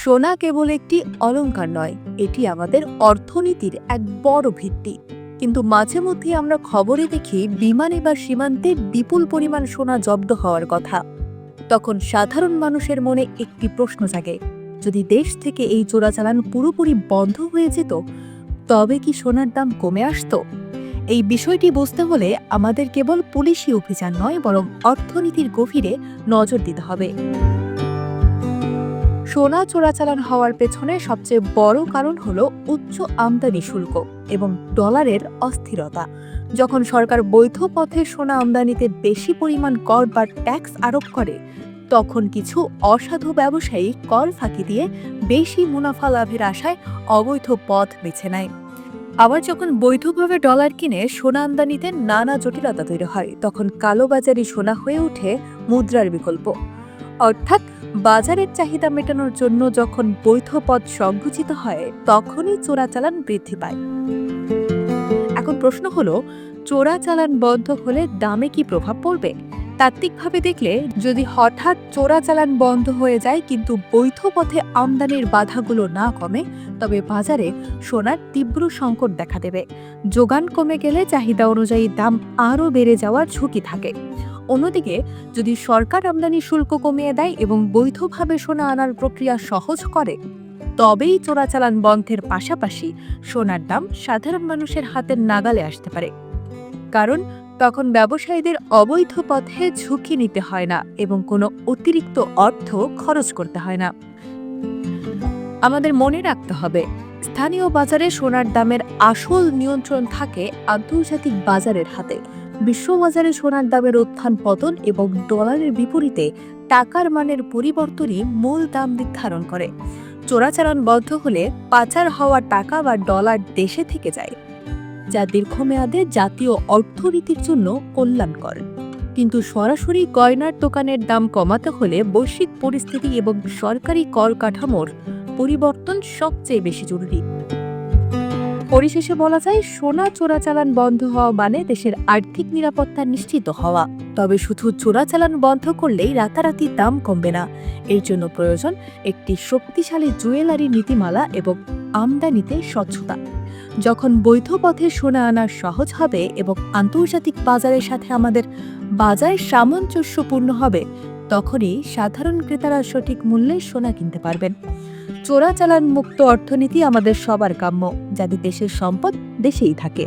সোনা কেবল একটি অলংকার নয়, এটি আমাদের অর্থনীতির এক বড় ভিত্তি। কিন্তু মাঝে মধ্যে আমরা খবরে দেখি বিমানে বা সীমান্তে বিপুল পরিমাণ সোনা জব্দ হওয়ার কথা। তখন সাধারণ মানুষের মনে একটি প্রশ্ন জাগে, যদি দেশ থেকে এই চোরাচালান পুরোপুরি বন্ধ হয়ে যেত, তবে কি সোনার দাম কমে আসতো? এই বিষয়টি বুঝতে হলে আমাদের কেবল পুলিশি অভিযান নয়, বরং অর্থনীতির গভীরে নজর দিতে হবে। সোনা চোরাচালান হওয়ার পেছনে সবচেয়ে বড় কারণ হলো উচ্চ আমদানি শুল্ক এবং ডলারের অস্থিরতা। যখন সরকার বৈধ পথে সোনা আমদানিতে বেশি পরিমাণ কর বা ট্যাক্স আরোপ করে, তখন কিছু অসাধু ব্যবসায়ী কর ফাঁকি দিয়ে বেশি মুনাফা লাভের আশায় অবৈধ পথ বেছে নেয়। আবার যখন বৈধভাবে ডলার কিনে সোনা আমদানিতে নানা জটিলতা তৈরি হয়, তখন কালোবাজারি সোনা হয়ে ওঠে মুদ্রার বিকল্প। অর্থাৎ বাজারের চাহিদা মেটানোর জন্য যখন বৈধ পথ সংকুচিত হয়, তখনই চোরাচালান বৃদ্ধি পায়। এখন প্রশ্ন হলো, চোরাচালান বন্ধ হলে দামে কি প্রভাব পড়বে? তাত্ত্বিকভাবে দেখলে, যদি হঠাৎ চোরাচালান বন্ধ হয়ে যায় কিন্তু বৈধ পথে আমদানির বাধাগুলো না কমে, তবে বাজারে সোনার তীব্র সংকট দেখা দেবে। যোগান কমে গেলে চাহিদা অনুযায়ী দাম আরও বেড়ে যাওয়ার ঝুঁকি থাকে। অন্যদিকে, যদি সরকার আমদানি শুল্ক কমিয়ে দেয় এবং বৈধভাবে সোনা আনার প্রক্রিয়া সহজ করে, তবেই চোরাচালান বন্ধের পাশাপাশি সোনার দাম সাধারণ মানুষের হাতের নাগালে আসতে পারে। কারণ তখন ব্যবসায়ীদের অবৈধ পথে ঝুঁকি নিতে হয় না এবং কোনো অতিরিক্ত অর্থ খরচ করতে হয় না। আমাদের মনে রাখতে হবে, স্থানীয় বাজারে সোনার দামের আসল নিয়ন্ত্রণ থাকে আন্তর্জাতিক বাজারের হাতে। বিশ্ববাজারে সোনার দামের উত্থান পতন এবং ডলারের বিপরীতে টাকার মানের পরিবর্তনই মূল দাম নির্ধারণ করে। চোরাচালান বন্ধ হলে পাচার হওয়া টাকা বা ডলার দেশে থেকে যায়, যা দীর্ঘমেয়াদে জাতীয় অর্থনীতির জন্য কল্যাণকর। কিন্তু সরাসরি গয়নার দোকানের দাম কমাতে হলে বৈশ্বিক পরিস্থিতি এবং সরকারি কর কাঠামোর পরিবর্তন সবচেয়ে বেশি জরুরি। পরিশেষে বলা যায়, সোনা চোরাচালান বন্ধ হওয়া মানে দেশের আর্থিক নিরাপত্তা নিশ্চিত হওয়া। তবে শুধু চোরাচালান বন্ধ করলেই রাতারাতি দাম কমবে না। এর জন্য প্রয়োজন একটি শক্তিশালী জুয়েলারি নীতিমালা এবং আমদানিতে স্বচ্ছতা। যখন বৈধ পথে সোনা আনা সহজ হবে এবং আন্তর্জাতিক বাজারের সাথে আমাদের বাজার সামঞ্জস্যপূর্ণ হবে, তখনই সাধারণ ক্রেতারা সঠিক মূল্যে সোনা কিনতে পারবেন। চোরাচালান মুক্ত অর্থনীতি আমাদের সবার কাম্য, যাতে দেশের সম্পদ দেশেই থাকে।